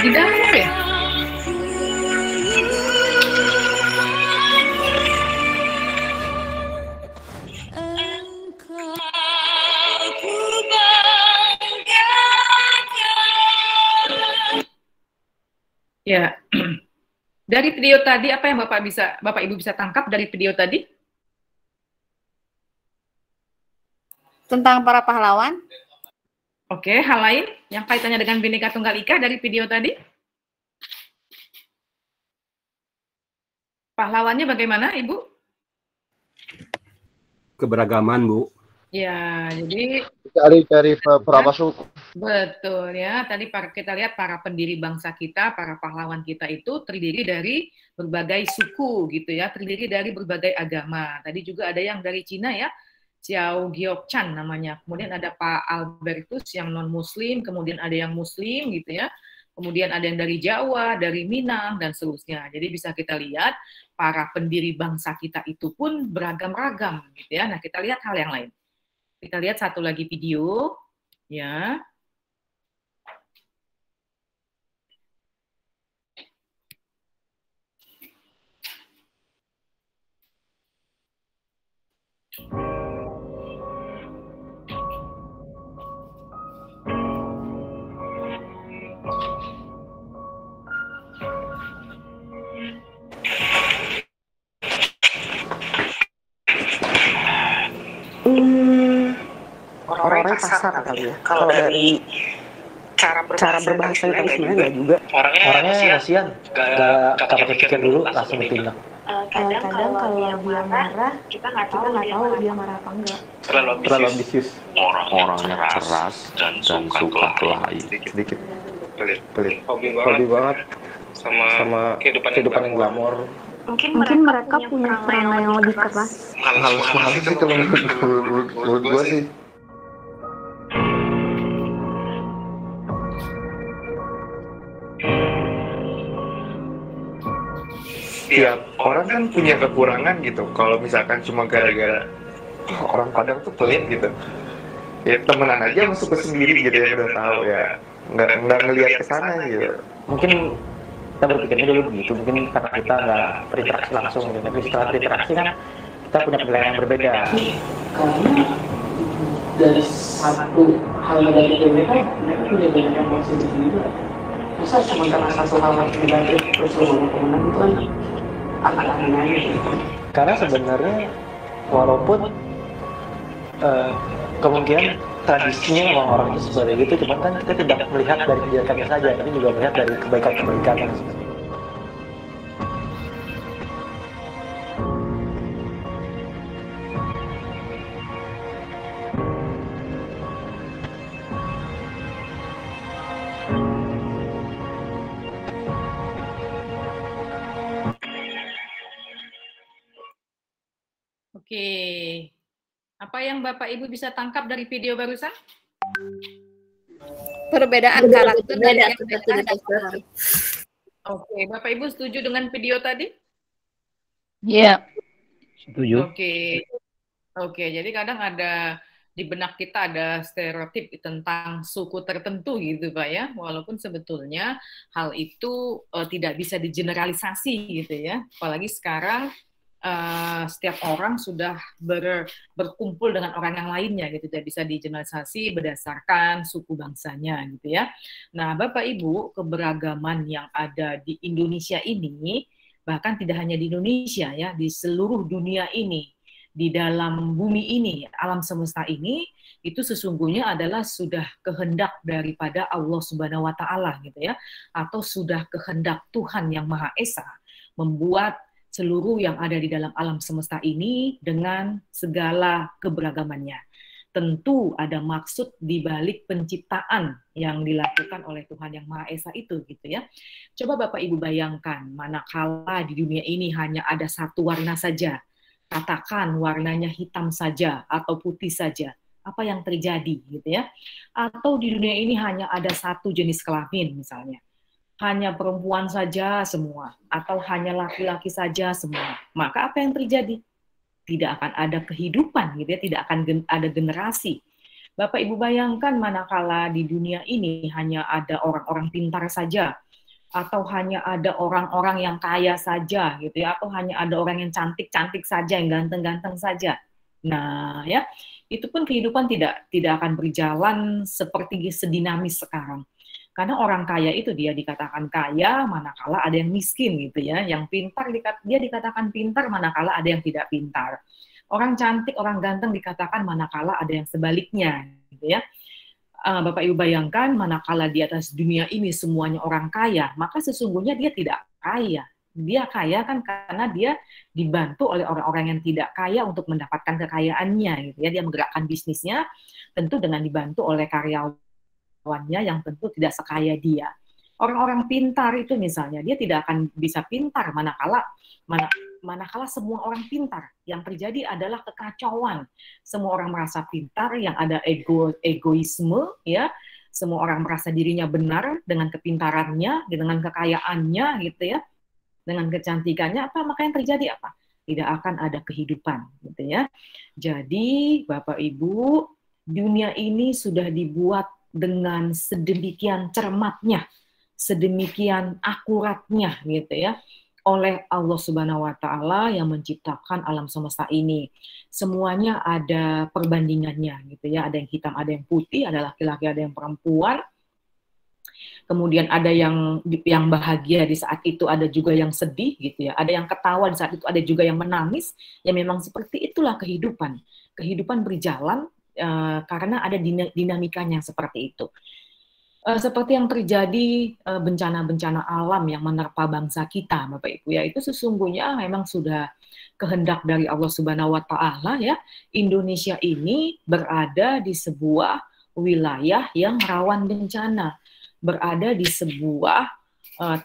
Di dapur ya? Ya. Dari video tadi apa yang Bapak Ibu bisa tangkap dari video tadi? Tentang para pahlawan. Oke, hal lain yang kaitannya dengan Bhinneka Tunggal Ika dari video tadi? Pahlawannya bagaimana, Ibu? Keberagaman, Bu. Ya, jadi cari berapa suku. Betul ya. Tadi kita lihat para pendiri bangsa kita, para pahlawan kita itu terdiri dari berbagai suku gitu ya, terdiri dari berbagai agama. Tadi juga ada yang dari Cina ya, Xiao Giokchan namanya. Kemudian ada Pak Albertus yang non Muslim, kemudian ada yang Muslim gitu ya. Kemudian ada yang dari Jawa, dari Minang dan seterusnya. Jadi bisa kita lihat para pendiri bangsa kita itu pun beragam-ragam gitu ya. Nah, kita lihat hal yang lain. Kita lihat satu lagi video ya. Orang-orang kasar kali ya. Kalau dari cara berbahasa itu sebenarnya juga. Orangnya kasihan, gak pikir dulu langsung ditindak. Kadang kalau dia marah, kita nggak tahu dia marah apa enggak. Terlalu ambisius. Orangnya keras dan suka kelahi. Sedikit Pelit. hobi banget sama kehidupan yang glamor. Mungkin mereka punya peran yang lebih keras. Hal sih kalau menurut gue sih. Tiap orang kan punya kekurangan gitu. Kalau misalkan cuma gara-gara orang Padang tuh pelit gitu, ya temenan aja masuk ke sendiri gitu ya, udah tahu ya, nggak ngelihat ke sana gitu. Mungkin kita berpikirnya dulu begitu, mungkin karena kita nggak berinteraksi langsung gitu. Tapi setelah berinteraksi kan kita punya penilaian yang berbeda. Karena dari satu hal negatif mereka punya banyak emosi di sini juga. Masa cuma karena satu hal negatif terus lo ngomong kemenang itu kan agak aneh gitu. Karena sebenarnya walaupun kemungkinan tradisinya orang-orang itu seperti itu, cuman kan kita tidak melihat dari kejelekannya saja, tapi juga melihat dari kebaikan-kebaikannya. Oke. Apa yang Bapak Ibu bisa tangkap dari video barusan? Perbedaan karakter dari yang Oke, Bapak Ibu setuju dengan video tadi? Iya. Setuju. Oke, jadi kadang ada di benak kita ada stereotip tentang suku tertentu gitu Pak ya, walaupun sebetulnya hal itu tidak bisa digeneralisasi gitu ya, apalagi sekarang setiap orang sudah berkumpul dengan orang yang lainnya gitu, tidak bisa digeneralisasi berdasarkan suku bangsanya gitu ya. Nah Bapak Ibu, keberagaman yang ada di Indonesia ini, bahkan tidak hanya di Indonesia ya, di seluruh dunia ini, di dalam bumi ini, alam semesta ini, itu sesungguhnya adalah sudah kehendak daripada Allah Subhanahu wa Ta'ala gitu ya, atau sudah kehendak Tuhan yang Maha Esa membuat seluruh yang ada di dalam alam semesta ini dengan segala keberagamannya. Tentu ada maksud di balik penciptaan yang dilakukan oleh Tuhan yang Maha Esa itu gitu ya. Coba Bapak Ibu bayangkan, manakala di dunia ini hanya ada satu warna saja, katakan warnanya hitam saja atau putih saja, apa yang terjadi gitu ya? Atau di dunia ini hanya ada satu jenis kelamin misalnya, hanya perempuan saja semua, atau hanya laki-laki saja semua, maka apa yang terjadi? Tidak akan ada kehidupan gitu ya, tidak akan ada generasi, Bapak Ibu bayangkan manakala di dunia ini hanya ada orang-orang pintar saja, atau hanya ada orang-orang yang kaya saja gitu ya, atau hanya ada orang yang cantik-cantik saja, yang ganteng-ganteng saja. Nah, ya, itu pun kehidupan tidak akan berjalan seperti sedinamis sekarang. Karena orang kaya itu dia dikatakan kaya manakala ada yang miskin gitu ya. Yang pintar dia dikatakan pintar manakala ada yang tidak pintar. Orang cantik, orang ganteng dikatakan manakala ada yang sebaliknya gitu ya. Bapak Ibu bayangkan manakala di atas dunia ini semuanya orang kaya, maka sesungguhnya dia tidak kaya. Dia kaya kan karena dia dibantu oleh orang-orang yang tidak kaya untuk mendapatkan kekayaannya gitu ya. Dia menggerakkan bisnisnya tentu dengan dibantu oleh karyawannya yang tentu tidak sekaya dia. Orang-orang pintar itu misalnya dia tidak akan bisa pintar manakala semua orang pintar. Yang terjadi adalah kekacauan. Semua orang merasa pintar, yang ada egoisme, ya. Semua orang merasa dirinya benar dengan kepintarannya, dengan kekayaannya, gitu ya, dengan kecantikannya. Maka yang terjadi apa? Tidak akan ada kehidupan, gitu ya. Jadi, Bapak Ibu, dunia ini sudah dibuat dengan sedemikian cermatnya, sedemikian akuratnya, gitu ya, oleh Allah Subhanahu wa Ta'ala yang menciptakan alam semesta ini. Semuanya ada perbandingannya gitu ya, ada yang hitam, ada yang putih, ada laki-laki, ada yang perempuan. Kemudian ada yang bahagia di saat itu, ada juga yang sedih gitu ya, ada yang ketawa di saat itu, ada juga yang menangis. Ya memang seperti itulah kehidupan. Kehidupan berjalan karena ada dinamikanya seperti itu. Seperti yang terjadi bencana-bencana alam yang menerpa bangsa kita, Bapak Ibu ya, itu sesungguhnya memang sudah kehendak dari Allah Subhanahu wa Ta'ala ya. Indonesia ini berada di sebuah wilayah yang rawan bencana, berada di sebuah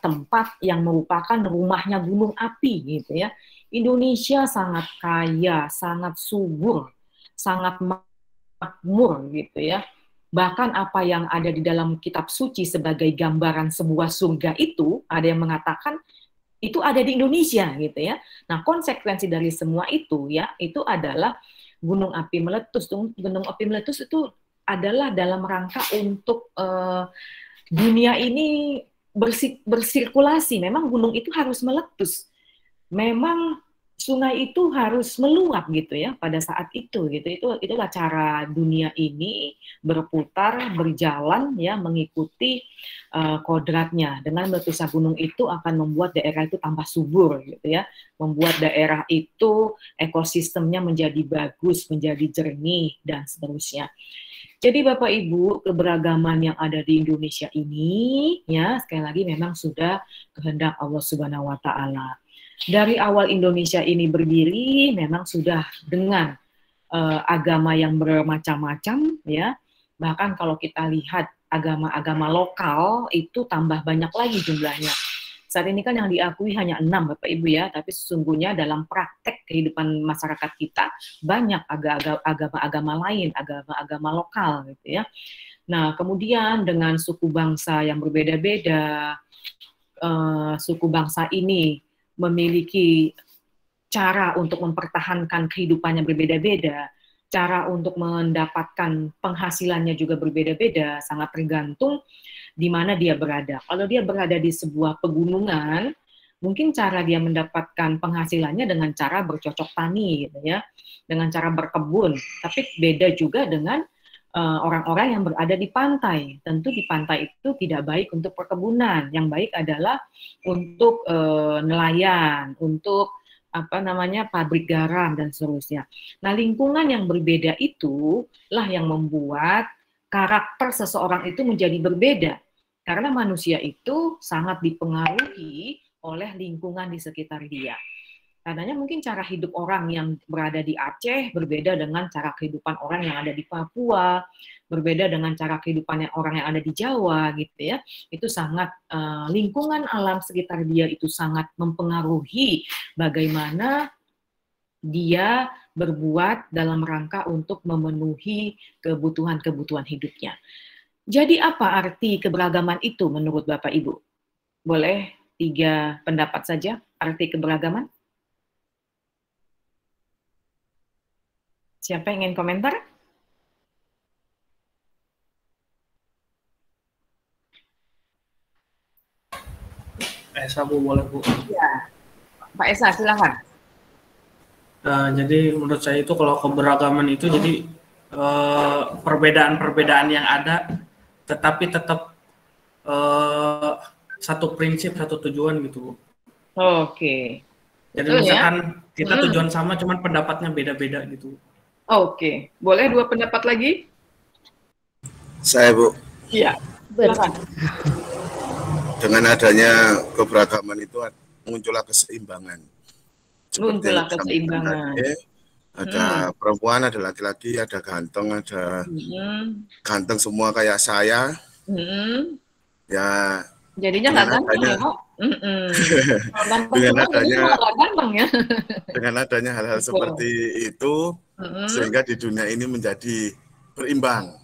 tempat yang merupakan rumahnya gunung api gitu ya. Indonesia sangat kaya, sangat subur, sangat makmur gitu ya. Bahkan apa yang ada di dalam kitab suci sebagai gambaran sebuah surga itu, ada yang mengatakan itu ada di Indonesia gitu ya. Nah, konsekuensi dari semua itu ya, itu adalah gunung api meletus. Gunung api meletus itu adalah dalam rangka untuk dunia ini bersirkulasi. Memang gunung itu harus meletus. Memang sungai itu harus meluap gitu ya pada saat itu gitu. Itulah cara dunia ini berputar, berjalan ya, mengikuti kodratnya. Dengan meletusnya gunung itu akan membuat daerah itu tambah subur gitu ya, membuat daerah itu ekosistemnya menjadi bagus, menjadi jernih dan seterusnya. Jadi Bapak Ibu, keberagaman yang ada di Indonesia ini ya, sekali lagi memang sudah kehendak Allah Subhanahu wa Ta'ala. Dari awal Indonesia ini berdiri memang sudah dengan agama yang bermacam-macam ya. Bahkan kalau kita lihat agama-agama lokal itu tambah banyak lagi jumlahnya. Saat ini kan yang diakui hanya 6 Bapak Ibu ya, tapi sesungguhnya dalam praktek kehidupan masyarakat kita banyak agama-agama lain, agama-agama lokal gitu ya. Nah, kemudian dengan suku bangsa yang berbeda-beda, suku bangsa ini memiliki cara untuk mempertahankan kehidupannya berbeda-beda, cara untuk mendapatkan penghasilannya juga berbeda-beda, sangat tergantung di mana dia berada. Kalau dia berada di sebuah pegunungan, mungkin cara dia mendapatkan penghasilannya dengan cara bercocok tani, gitu ya, dengan cara berkebun. Tapi beda juga dengan orang-orang yang berada di pantai. Tentu di pantai itu tidak baik untuk perkebunan. Yang baik adalah untuk nelayan, untuk pabrik garam dan seterusnya. Nah, lingkungan yang berbeda itulah yang membuat karakter seseorang itu menjadi berbeda. Karena manusia itu sangat dipengaruhi oleh lingkungan di sekitar dia. Karenanya mungkin cara hidup orang yang berada di Aceh berbeda dengan cara kehidupan orang yang ada di Papua, berbeda dengan cara kehidupan orang yang ada di Jawa gitu ya. Itu sangat lingkungan alam sekitar dia itu sangat mempengaruhi bagaimana dia berbuat dalam rangka untuk memenuhi kebutuhan-kebutuhan hidupnya. Jadi apa arti keberagaman itu menurut Bapak Ibu? Boleh 3 pendapat saja arti keberagaman? Siapa yang ingin komentar? Esa Bu, boleh Bu. Ya, Pak Esa silakan. Jadi menurut saya itu kalau keberagaman itu jadi perbedaan-perbedaan yang ada, tetapi tetap satu prinsip, satu tujuan gitu Bu. Oke. Jadi Betul, misalkan ya? kita tujuan sama, cuman pendapatnya beda-beda gitu. Oke, boleh 2 pendapat lagi? Saya Bu, Iya. Silakan. dengan adanya keberagaman itu muncullah keseimbangan. Muncullah keseimbangan. Ada perempuan, ada laki-laki, ada ganteng, ada ganteng semua kayak saya. Ya. Jadinya nggak ganteng ya kok. Dengan adanya hal-hal seperti itu, sehingga di dunia ini menjadi berimbang.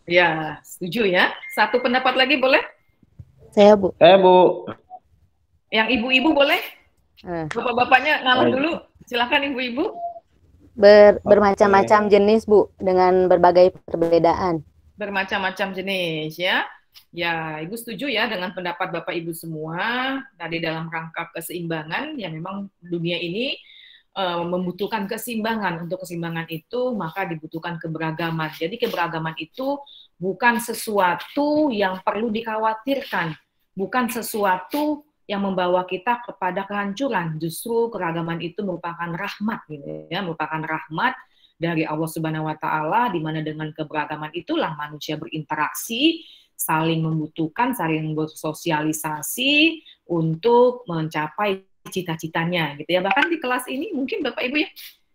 Ya, setuju ya. 1 pendapat lagi boleh? Saya Bu. Saya Bu. Yang ibu-ibu boleh? Bapak-bapaknya ngalah dulu. Silakan ibu-ibu. Bermacam-macam jenis Bu, dengan berbagai perbedaan. Bermacam-macam jenis ya. Ya, Ibu setuju ya dengan pendapat Bapak Ibu semua tadi dalam rangka keseimbangan, ya memang dunia ini membutuhkan keseimbangan. Untuk keseimbangan itu maka dibutuhkan keberagaman. Jadi keberagaman itu bukan sesuatu yang perlu dikhawatirkan, bukan sesuatu yang membawa kita kepada kehancuran. Justru keragaman itu merupakan rahmat, gitu ya, merupakan rahmat dari Allah Subhanahu Wa Taala, di mana dengan keberagaman itulah manusia berinteraksi, saling membutuhkan, saling bersosialisasi untuk mencapai cita-citanya, gitu ya. Bahkan di kelas ini mungkin Bapak Ibu ya,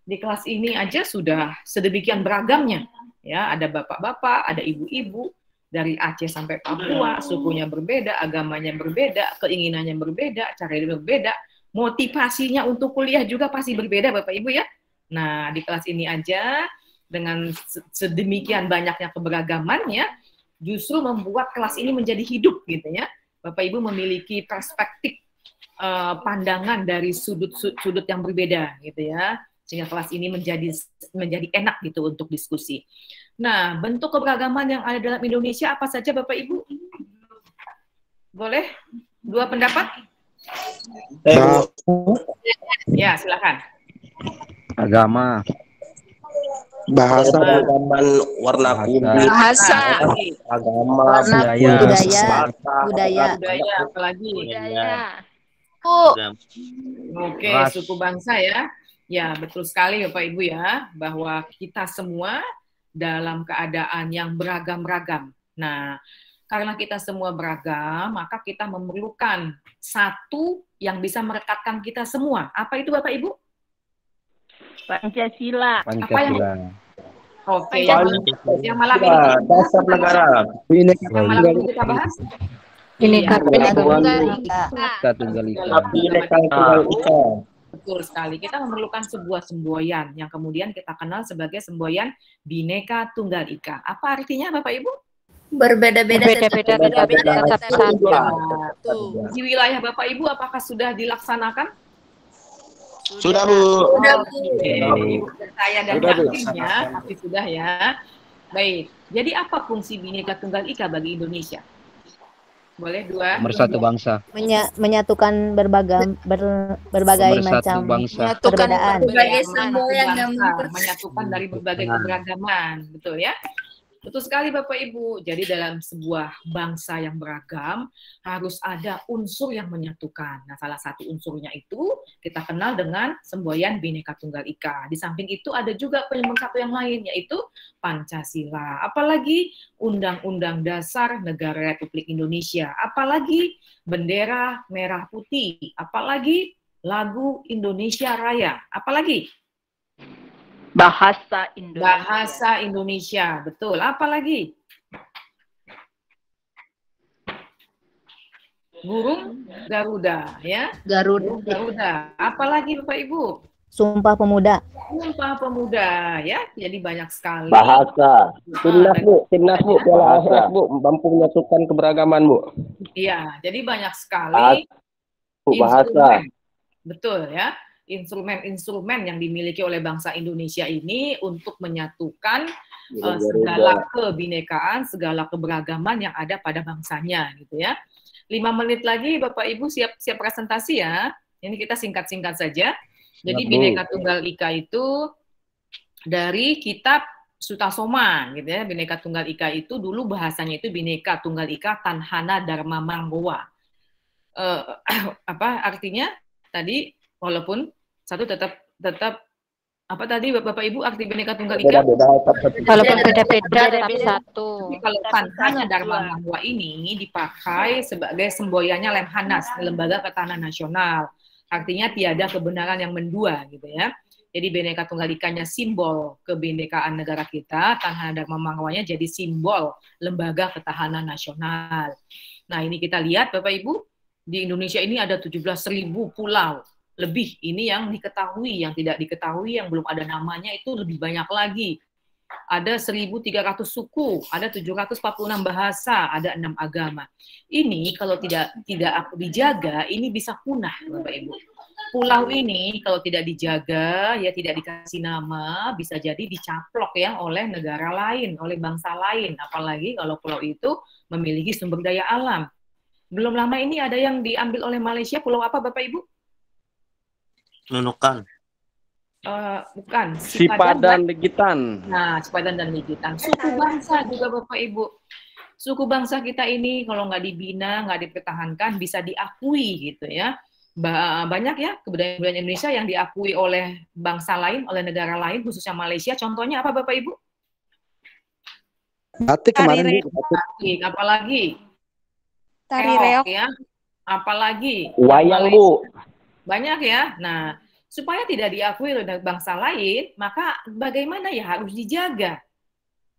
di kelas ini aja sudah sedemikian beragamnya, ya. Ada bapak-bapak, ada ibu-ibu dari Aceh sampai Papua, sukunya berbeda, agamanya berbeda, keinginannya berbeda, caranya berbeda, motivasinya untuk kuliah juga pasti berbeda, Bapak Ibu ya. Nah, di kelas ini aja dengan sedemikian banyaknya keberagamannya, justru membuat kelas ini menjadi hidup, gitu ya. Bapak Ibu memiliki perspektif pandangan dari sudut-sudut yang berbeda, gitu ya, sehingga kelas ini menjadi enak gitu untuk diskusi. Nah, bentuk keberagaman yang ada dalam Indonesia apa saja Bapak Ibu? Boleh 2 pendapat? Ya, silakan. Agama. Bahasa, agama, warna kulit, bahasa, agama, budaya, apalagi budaya. Oke, suku bangsa ya. Ya, betul sekali Bapak Ibu ya, bahwa kita semua dalam keadaan yang beragam-ragam. Nah, karena kita semua beragam, maka kita memerlukan satu yang bisa merekatkan kita semua. Apa itu Bapak Ibu? Pancasila. Pancasila. Oke, yang malam ini dasar negara. yang malam ini kita bahas. Bineka Tunggal Ika. Betul sekali. Kita memerlukan sebuah semboyan yang kemudian kita kenal sebagai semboyan Bhinneka Tunggal Ika. Apa artinya Bapak Ibu? Berbeda-beda tetap satu. Di wilayah Bapak Ibu apakah sudah dilaksanakan? Sudah Bu. Sudah Bu. Saya dan yakinnya tapi sudah ya. Baik. Jadi apa fungsi Bhinneka Tunggal Ika bagi Indonesia? Boleh 2. Bersatu bangsa. Menyatukan berbagai macam perbedaan. Menyatukan dari berbagai keberagaman, betul ya? Betul sekali Bapak Ibu. Jadi dalam sebuah bangsa yang beragam harus ada unsur yang menyatukan. Nah, salah satu unsurnya itu kita kenal dengan semboyan Bhinneka Tunggal Ika. Di samping itu ada juga penyebab satu yang lain, yaitu Pancasila. Apalagi Undang-Undang Dasar Negara Republik Indonesia. Apalagi bendera merah putih. Apalagi lagu Indonesia Raya. Apalagi Bahasa Indonesia. Bahasa Indonesia, betul. Apa lagi? Burung Garuda, ya. Garuda. Apa lagi Bapak Ibu? Sumpah Pemuda. Sumpah Pemuda, ya. Jadi banyak sekali. Bahasa. Timnas Bu, Piala AFF Bu, mampu menyatukan keberagaman Bu. Iya, jadi banyak sekali. Bahasa. Betul ya. Instrumen-instrumen yang dimiliki oleh bangsa Indonesia ini untuk menyatukan segala kebinekaan, segala keberagaman yang ada pada bangsanya, gitu ya. 5 menit lagi Bapak Ibu siap presentasi ya. Ini kita singkat-singkat saja. Jadi Bhinneka Tunggal Ika itu dari kitab Sutasoma gitu ya. Bhinneka Tunggal Ika itu dulu bahasanya itu Bhinneka Tunggal Ika Tanhana Dharma Manggowa. Apa artinya? Tadi walaupun satu tetap apa tadi Bapak Ibu arti Bhinneka Tunggal Ika? Walaupun beda-beda tapi satu. Kalau Tanhana Dharma Manggowa ini dipakai sebagai semboyannya Lemhanas, Lembaga Ketahanan Nasional. Artinya tiada kebenaran yang mendua gitu ya. Jadi Bhinneka Tunggal Ikanya simbol kebinekaan negara kita, Tanhana Dharma Manggowanya jadi simbol Lembaga Ketahanan Nasional. Nah, ini kita lihat Bapak Ibu, di Indonesia ini ada 17.000 pulau. Lebih ini yang diketahui, yang tidak diketahui, yang belum ada namanya itu lebih banyak lagi. Ada 1.300 suku, ada 746 bahasa, ada 6 agama. Ini kalau tidak dijaga, ini bisa punah, Bapak Ibu. Pulau ini kalau tidak dijaga, ya tidak dikasih nama, bisa jadi dicaplok ya oleh negara lain, oleh bangsa lain. Apalagi kalau pulau itu memiliki sumber daya alam. Belum lama ini ada yang diambil oleh Malaysia, pulau apa Bapak Ibu? Nunukan. Bukan. Sipadan Legitan. Nah, Sipadan dan Legitan. Suku bangsa juga Bapak Ibu. Suku bangsa kita ini kalau nggak dibina, nggak dipertahankan, bisa diakui gitu ya. Banyak ya kebudayaan Indonesia yang diakui oleh bangsa lain, oleh negara lain, khususnya Malaysia. Contohnya apa Bapak Ibu? Batik kemarin. Batik, apalagi? Tari reok ya. Apalagi? Wayang Bu. Banyak ya. Nah, supaya tidak diakui oleh bangsa lain, maka bagaimana ya harus dijaga.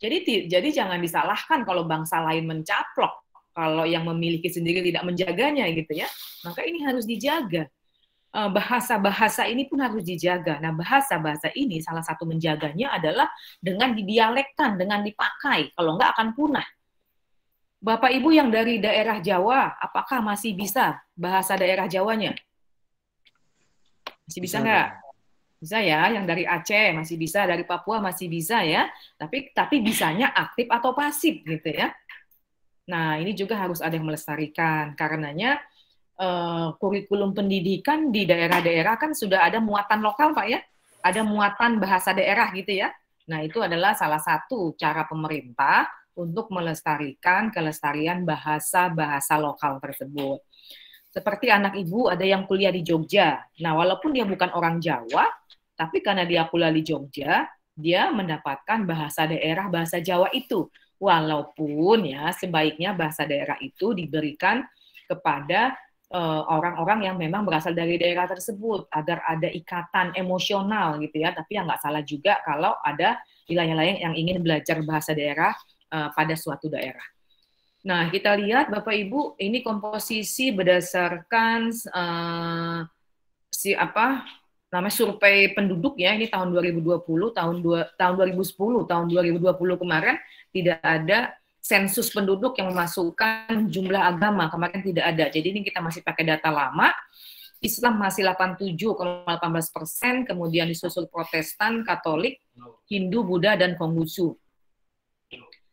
Jadi jangan disalahkan kalau bangsa lain mencaplok, kalau yang memiliki sendiri tidak menjaganya gitu ya. Maka ini harus dijaga. Bahasa-bahasa ini pun harus dijaga. Nah, bahasa-bahasa ini salah satu menjaganya adalah dengan didialekkan, dengan dipakai. Kalau enggak akan punah. Bapak Ibu yang dari daerah Jawa, apakah masih bisa bahasa daerah Jawanya? Masih bisa nggak? Bisa ya, yang dari Aceh masih bisa, dari Papua masih bisa ya. Tapi bisanya aktif atau pasif gitu ya. Nah, ini juga harus ada yang melestarikan. Karenanya kurikulum pendidikan di daerah-daerah kan sudah ada muatan lokal, Pak ya. Ada muatan bahasa daerah gitu ya. Nah, itu adalah salah satu cara pemerintah untuk melestarikan kelestarian bahasa-bahasa lokal tersebut. Seperti anak ibu ada yang kuliah di Jogja. Nah, walaupun dia bukan orang Jawa, tapi karena dia kuliah di Jogja, dia mendapatkan bahasa daerah, bahasa Jawa itu. Walaupun ya sebaiknya bahasa daerah itu diberikan kepada orang-orang yang memang berasal dari daerah tersebut, agar ada ikatan emosional gitu ya. Tapi yang nggak salah juga kalau ada wilayah lain yang ingin belajar bahasa daerah pada suatu daerah. Nah, kita lihat Bapak Ibu, ini komposisi berdasarkan survei penduduk ya, ini tahun 2020, tahun 2010, tahun 2020 kemarin tidak ada sensus penduduk yang memasukkan jumlah agama, kemarin tidak ada. Jadi ini kita masih pakai data lama. Islam masih 87,18%, kemudian disusul Protestan, Katolik, Hindu, Buddha, dan Konghucu.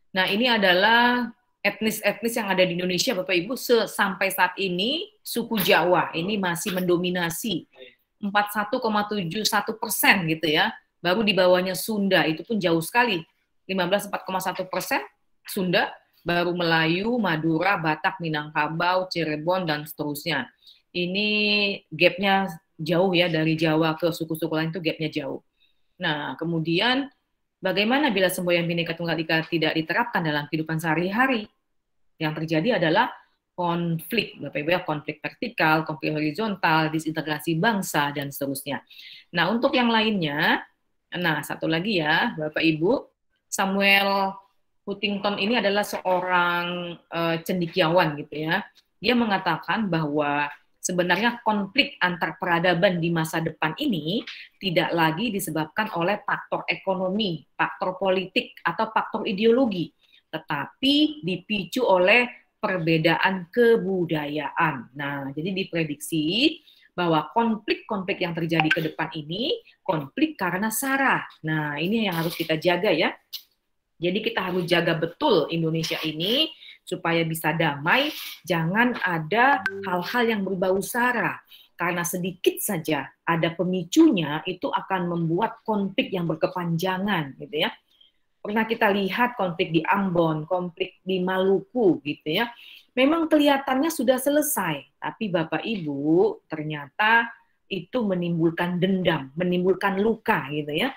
Nah, ini adalah etnis-etnis yang ada di Indonesia, Bapak Ibu. Sampai saat ini, suku Jawa ini masih mendominasi 41,71% gitu ya. Baru di bawahnya Sunda, itu pun jauh sekali. 15,4,1% Sunda, baru Melayu, Madura, Batak, Minangkabau, Cirebon, dan seterusnya. Ini gapnya jauh ya, dari Jawa ke suku-suku lain itu gapnya jauh. Nah, kemudian bagaimana bila semboyan Bhinneka Tunggal Ika tidak diterapkan dalam kehidupan sehari-hari? Yang terjadi adalah konflik, Bapak Ibu ya, konflik vertikal, konflik horizontal, disintegrasi bangsa, dan seterusnya. Nah, untuk yang lainnya, nah satu lagi ya, Bapak Ibu, Samuel Huntington ini adalah seorang cendekiawan gitu ya. Dia mengatakan bahwa sebenarnya konflik antar peradaban di masa depan ini tidak lagi disebabkan oleh faktor ekonomi, faktor politik, atau faktor ideologi, tetapi dipicu oleh perbedaan kebudayaan. Nah, jadi diprediksi bahwa konflik-konflik yang terjadi ke depan ini konflik karena sara. Nah, ini yang harus kita jaga ya. Jadi kita harus jaga betul Indonesia ini supaya bisa damai, jangan ada hal-hal yang berbau sara. Karena sedikit saja ada pemicunya, itu akan membuat konflik yang berkepanjangan, gitu ya. Pernah kita lihat konflik di Ambon, konflik di Maluku, gitu ya. Memang kelihatannya sudah selesai, tapi Bapak Ibu ternyata itu menimbulkan dendam, menimbulkan luka, gitu ya.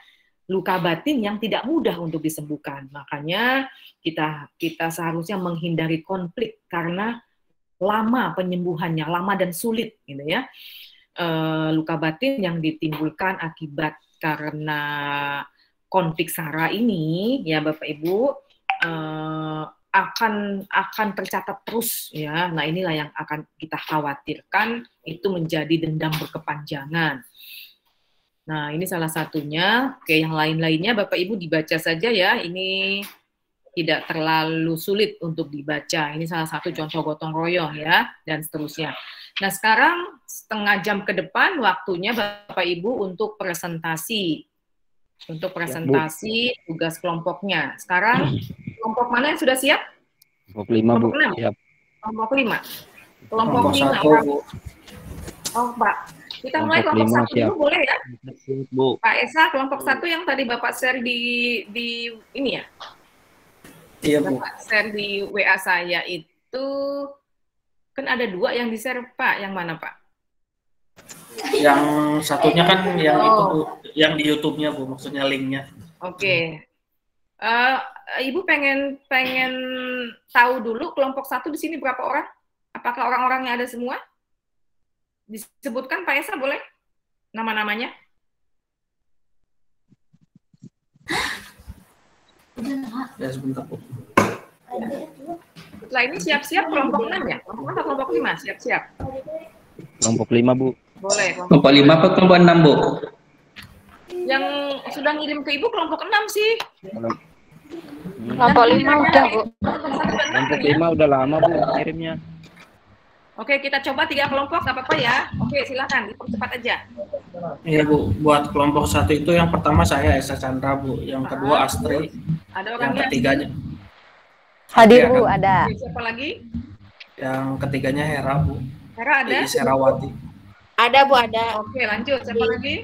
Luka batin yang tidak mudah untuk disembuhkan. Makanya kita seharusnya menghindari konflik karena lama penyembuhannya, lama dan sulit, gitu ya. Luka batin yang ditimbulkan akibat karena konflik sara ini, ya Bapak Ibu, akan tercatat terus, ya. Nah, inilah yang akan kita khawatirkan, itu menjadi dendam berkepanjangan. Nah, ini salah satunya. Oke, yang lain-lainnya Bapak Ibu dibaca saja ya. Ini tidak terlalu sulit untuk dibaca. Ini salah satu contoh gotong royong ya, dan seterusnya. Nah, sekarang setengah jam ke depan waktunya Bapak Ibu untuk presentasi. Untuk presentasi tugas kelompoknya. Sekarang kelompok mana yang sudah siap? Kelompok 5, Bu. Kelompok 6? Siap. Kelompok 5. Kelompok 5. Oh, Pak. Kita mulai kelompok 1 dulu boleh ya? Bu. Pak Esa, kelompok 1 yang tadi Bapak share di ini ya? Iya, Bu. Bapak share di WA saya itu, kan ada 2 yang di-share, Pak. Yang mana, Pak? Yang satunya kan yang itu, Bu. Yang di YouTube-nya, Bu. Maksudnya linknya. Oke. Ibu pengen tahu dulu kelompok 1 di sini berapa orang? Apakah orang-orangnya ada semua? Disebutkan Pak Esa boleh? Nama-namanya? Ya, sebentar, Bu. Setelah ini siap-siap kelompok 6 ya? Kelompok 6 atau kelompok 5? Siap-siap. Kelompok 5, Bu. Boleh. Kelompok 5 apa kelompok 6, Bu? Yang sudah ngirim ke Ibu kelompok 6 sih. Kelompok 5 udah, Bu. Kelompok 5 udah lama, Bu, kirimnya. Oke, kita coba 3 kelompok, nggak apa-apa ya. Oke, silakan, dipercepat aja. Iya, Bu. Buat kelompok 1 itu yang pertama saya Esa Chandra, Bu. Yang kedua Astri. Ada Yang orangnya? ketiganya. Hadir, Ya, Bu, kan? ada. Oke, siapa lagi? Yang ketiganya Hera, Bu. Hera ada? Iis Herawati. Ada, Bu, ada. Oke, lanjut. Siapa lagi?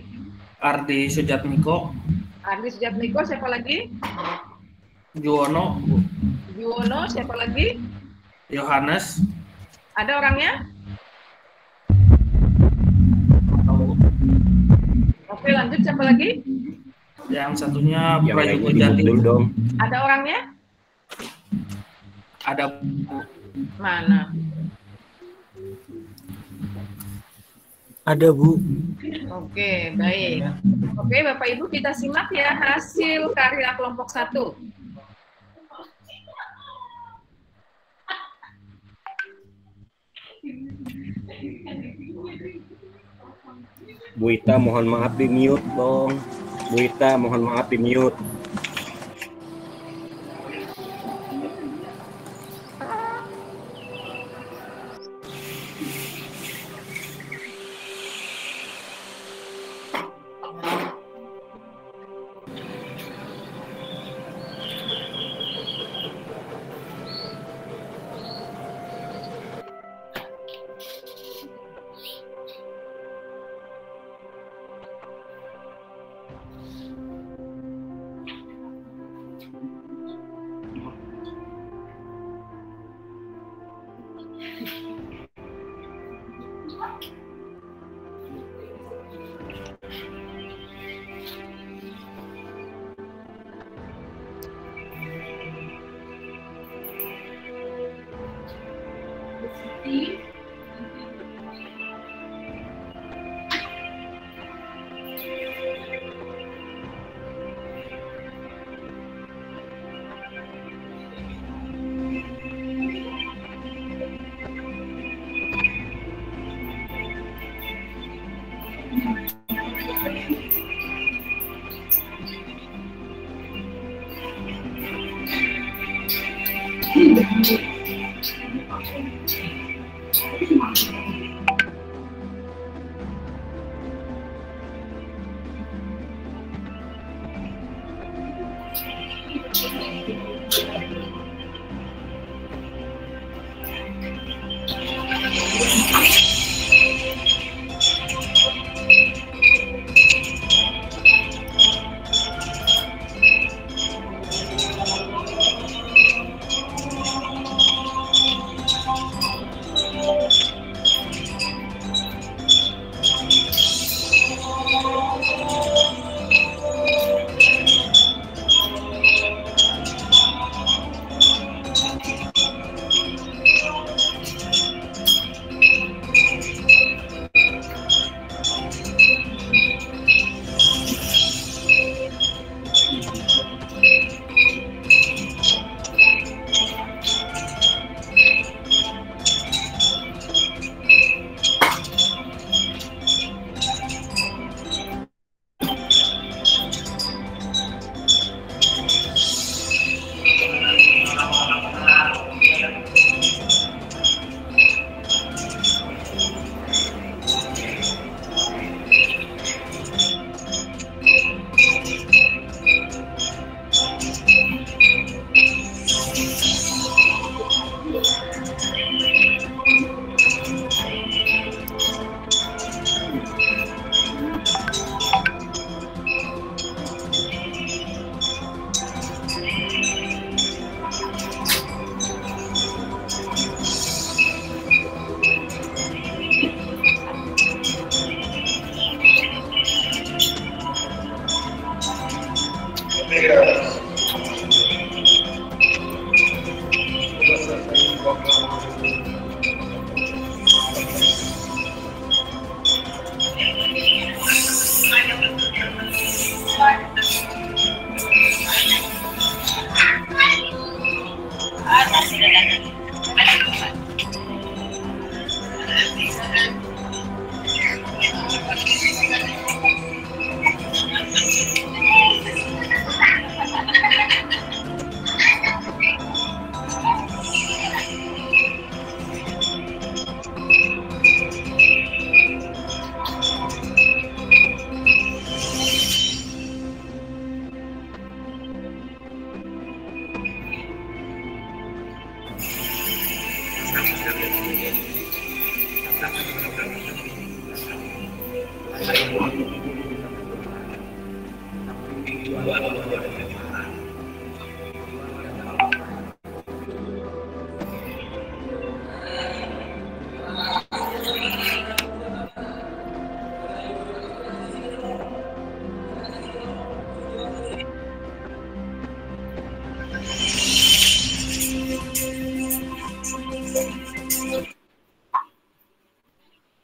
Ardi Sujatmiko. Ardi Sujatmiko, siapa lagi? Juwono, Bu. Juwono, siapa lagi? Yohanes. Ada orangnya? Oke, lanjut. Siapa lagi? Yang satunya Yang Prayogo lainnya Jati. dulu dong. Ada orangnya? Ada, Bu. Mana? Ada, Bu. Oke, baik. Oke, Bapak Ibu, kita simak ya hasil karya kelompok 1. Bu Ita, mohon maaf di mute dong. Bu Ita, mohon maaf di mute.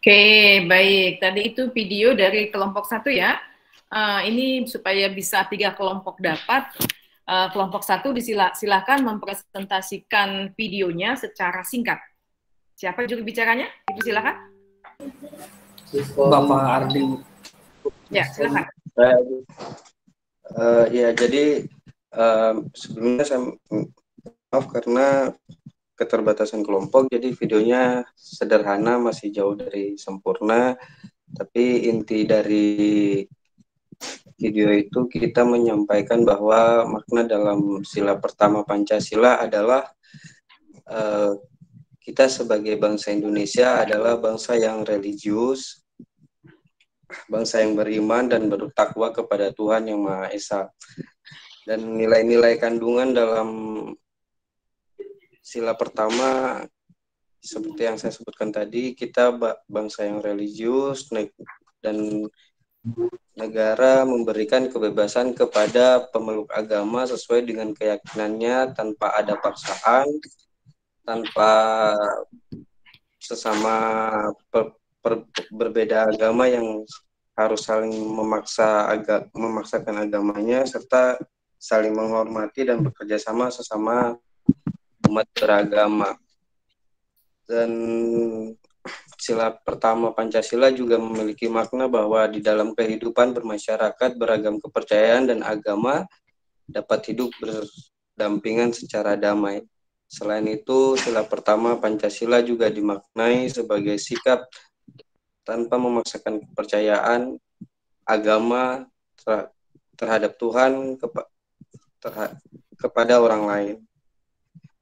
Oke, baik. Tadi itu video dari kelompok 1 ya. Ini supaya bisa 3 kelompok dapat. Kelompok 1 silakan mempresentasikan videonya secara singkat. Siapa juru bicaranya? Ibu silakan. Bapak Ardi. Ya, silakan. Ya, jadi sebelumnya saya maaf karena keterbatasan kelompok, jadi videonya sederhana, masih jauh dari sempurna. Tapi inti dari video itu kita menyampaikan bahwa makna dalam sila pertama Pancasila adalah kita sebagai bangsa Indonesia adalah bangsa yang religius, bangsa yang beriman dan bertakwa kepada Tuhan Yang Maha Esa. Dan nilai-nilai kandungan dalam sila pertama seperti yang saya sebutkan tadi, kita bangsa yang religius dan negara memberikan kebebasan kepada pemeluk agama sesuai dengan keyakinannya tanpa ada paksaan, tanpa sesama berbeda agama yang harus saling memaksakan agamanya, serta saling menghormati dan bekerja sama sesama umat beragama. Dan sila pertama Pancasila juga memiliki makna bahwa di dalam kehidupan bermasyarakat beragam kepercayaan dan agama dapat hidup berdampingan secara damai. Selain itu, sila pertama Pancasila juga dimaknai sebagai sikap tanpa memaksakan kepercayaan agama terhadap Tuhan kepada orang lain.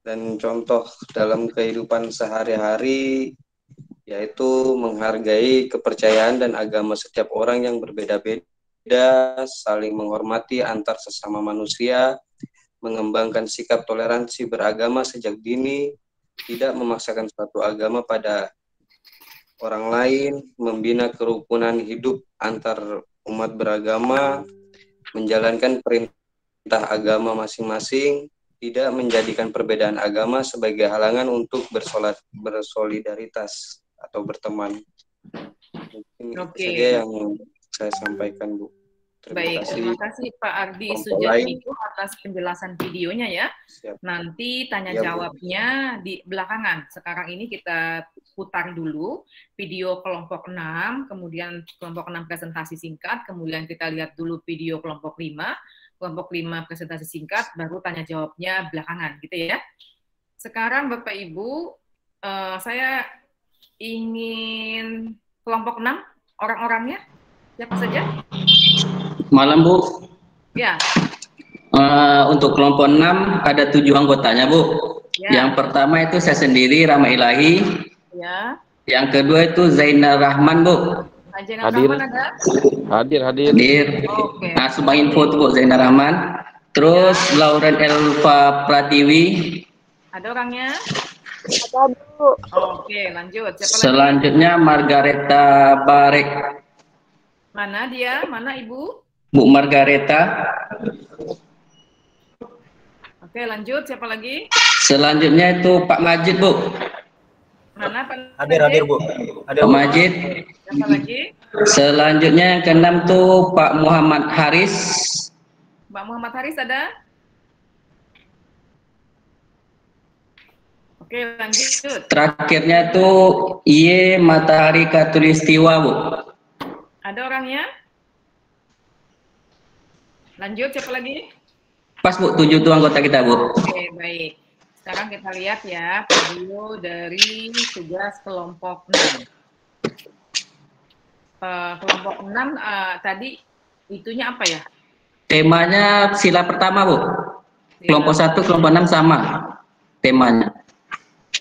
Dan contoh dalam kehidupan sehari-hari yaitu menghargai kepercayaan dan agama setiap orang yang berbeda-beda, saling menghormati antar sesama manusia, mengembangkan sikap toleransi beragama sejak dini, tidak memaksakan suatu agama pada orang lain, membina kerukunan hidup antar umat beragama, menjalankan perintah agama masing-masing, tidak menjadikan perbedaan agama sebagai halangan untuk bersolidaritas atau berteman. Mungkin saja yang saya sampaikan, Bu. Terima kasih Pak Ardi Sujatmiko atas penjelasan videonya ya. Siap. Nanti tanya jawabnya di belakangan. Sekarang ini kita putar dulu video kelompok 6, kemudian kelompok 6 presentasi singkat, kemudian kita lihat dulu video kelompok 5. Kelompok 5 presentasi singkat, baru tanya jawabnya belakangan, gitu ya. Sekarang Bapak Ibu, saya ingin kelompok 6, orang-orangnya, siapa saja? Malam, Bu. Ya. Untuk kelompok 6, ada 7 anggotanya, Bu. Ya. Yang pertama itu saya sendiri, Rama Ilahi. Ya. Yang kedua itu Zainal Rahman, Bu. Hadir. Hadir. Oke. Nah, sumbang info tuh Bu, Zainal Rahman. Terus Lauren Elva Pratiwi. Ada orangnya? Ada, Bu. Oke, lanjut. Siapa selanjutnya lagi? Margareta Barek. Mana dia? Mana Ibu? Bu Margareta. Oke, lanjut. Siapa lagi? Selanjutnya itu Pak Majid, Bu. Mana Pak? Hadir, Bu. Pak Majid. Siapa lagi? Selanjutnya yang keenam tuh Pak Muhammad Haris. Pak Muhammad Haris ada? Oke, lanjut. Terakhirnya itu Iye matahari khatulistiwa, Bu. Ada orangnya? Lanjut, siapa lagi? Pas, Bu, 7 itu anggota kita, Bu. Oke, baik. Sekarang kita lihat ya video dari tugas kelompok 6. Kelompok 6 tadi itunya apa ya? Temanya sila pertama, Bu. Kelompok 1, kelompok 6 sama temanya.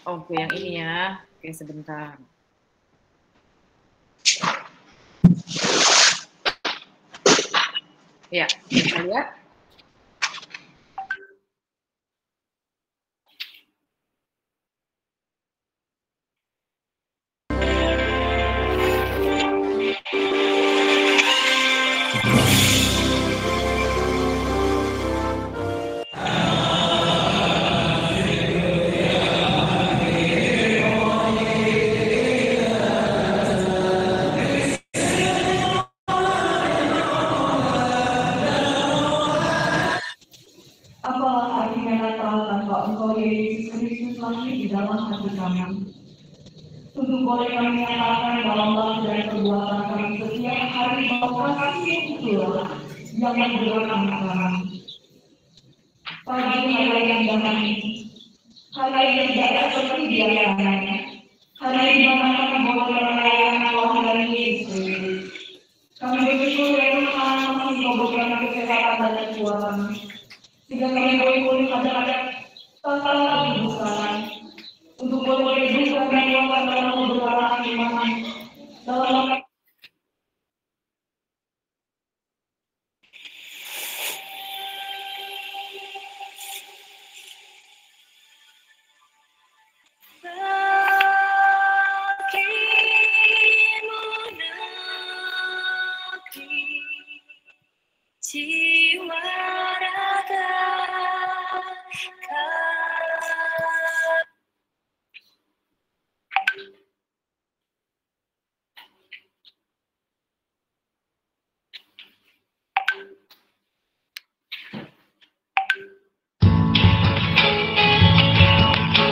Oke, yang ini ya. Oke, sebentar. Ya, kita lihat. Untuk boleh kami nyatakan dalam laku dan perbuatan kami setiap hari bahwa kasih itulah yang menggerakkan kami. Pagi hari yang damai ini, hari yang tidak seperti biasanya, hari di mana kami boleh merayakan kelahiran Yesus. Kami bersyukur ya Tuhan masih Kau berikan kesehatan dan kekuatan, sehingga kami boleh pulih pada tantangan hidup kami. Untuk boleh hidup dan melakukan dalam kebenaran iman dalam jiwa raga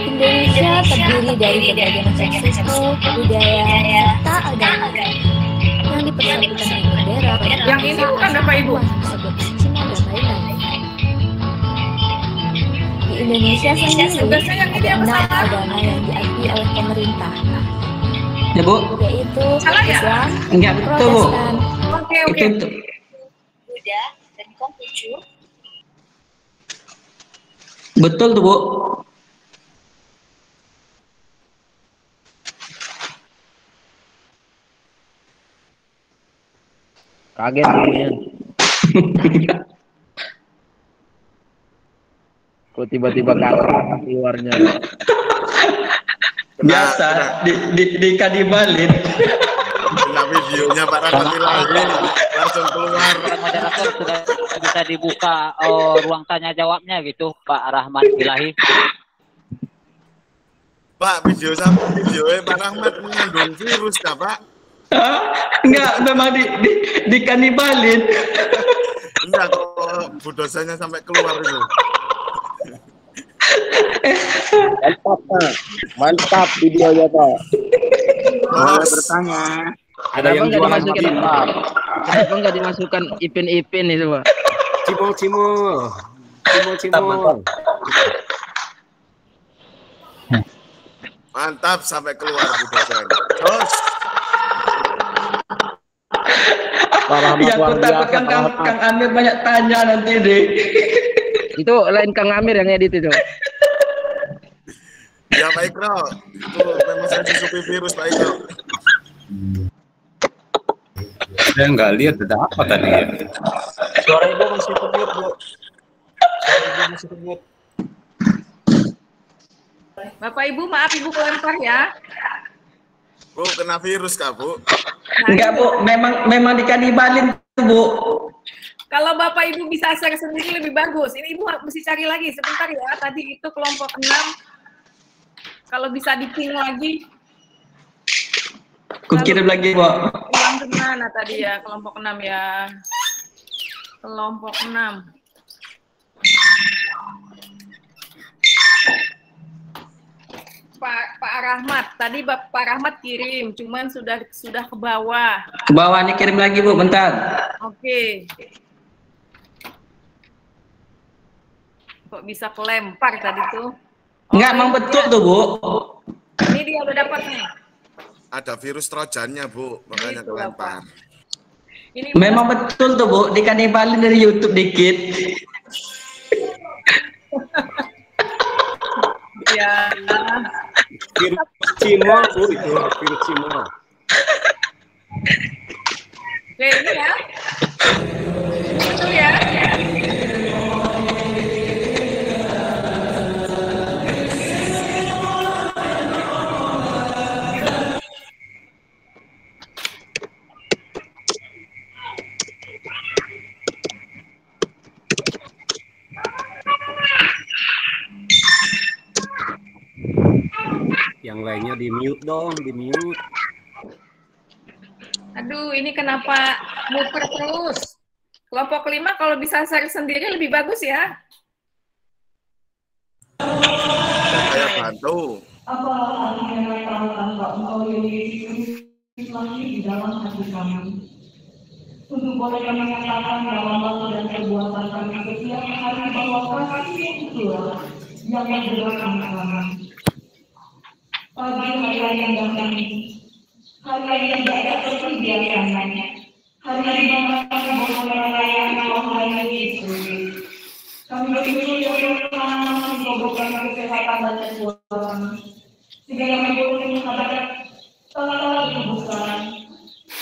Indonesia terdiri dari berbagai macam suku, budaya, serta agama yang dipersatukan dengan bendera. Yang ini bukan Bapak Ibu. Tersebut Cina dan lain-lain. Di Indonesia sendiri ada 6 agama yang diakui oleh pemerintah. Ya, Bu. Yaitu Islam, Enggak betul, Bu. Protestan, Itu Buddha, dan Konghucu. betul tuh, Bu. Kaget ya. Kok tiba-tiba kakak keluarnya. Biasa di kadibalin. Kena videonya Pak Rahmat lagi langsung keluar. Moderator sudah bisa dibuka ruang tanya jawabnya gitu, Pak Rahmat Ilahi. Pak, videonya Pak Rahmat mengandung virus kah, Pak? Enggak, memang di kanibalin. Enggak, kok Bu dosennya sampai keluar itu. Mantap, Pak. Mantap videonya, Pak. Boleh bertanya. Ada yang jualan dimasukin, Pak? Kenapa nggak dimasukkan ipin-ipin itu, Pak? Cimol. Mantap sampai keluar Bu dosen. Terus Yang aku takutkan Kang Amir banyak tanya nanti deh. Itu lain Kang Amir yang edit itu. ya Pak Ikro, itu memang sensitif virus Pak Ikro. Saya nggak lihat ada apa tadi ya. Suara Ibu masih termute, Bu. Suara Ibu masih termute. Bapak Ibu, maaf Ibu kelempar ya. Bu, kena virus kah, Bu? Enggak, Bu. Memang dikanibalin tuh, Bu. Kalau Bapak Ibu bisa share sendiri lebih bagus. Ini Ibu mesti cari lagi sebentar ya. Tadi itu kelompok 6. Kalau bisa di-ping lagi. Kukirim lagi, Bu. Ulang kemana tadi ya, kelompok 6 ya. Kelompok 6. Rahmat. Tadi Pak Rahmat kirim, cuman sudah ke bawah. Ke bawah nih, kirim lagi Bu, bentar. Oke. Kok bisa kelempar tadi tuh? Enggak, emang betul tuh Bu. Ini dia udah dapat nih. Ada virus trojannya Bu, makanya kelempar. Ini memang betul tuh Bu, dikanibalin dari YouTube dikit. Ya. Virus Cimo Bu, itu virus Cimo. Oke, ini ya. Betul ya. Yang lainnya di mute dong, di mute. Aduh, ini kenapa muter terus? Kelompok 5 kalau bisa share sendiri lebih bagus ya. Saya bantu. Apa artinya tanpa engkau Yesus lagi di dalam hati kami? Untuk boleh kami nyatakan dalam waktu dan perbuatan kami setiap hari bahwa kasih itulah yang menggerakkan kami. Pagi hari yang datang ini, hari yang tidak ada seperti biasanya, hari di mana kami boleh merayakan Tuhan Yesus. Kami bersyukur ya Tuhan masih memberikan kesehatan dan kekuatan, sehingga kami boleh menghadapi tantangan tubuh kami,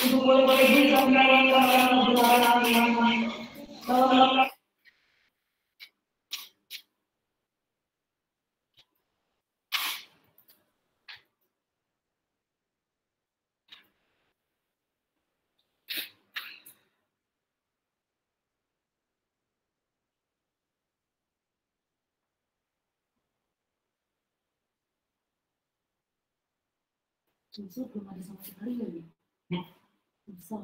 untuk boleh bisa merayakan kebenaran Tuhan dalam Justru belum ada sama sekali lagi. Bisa.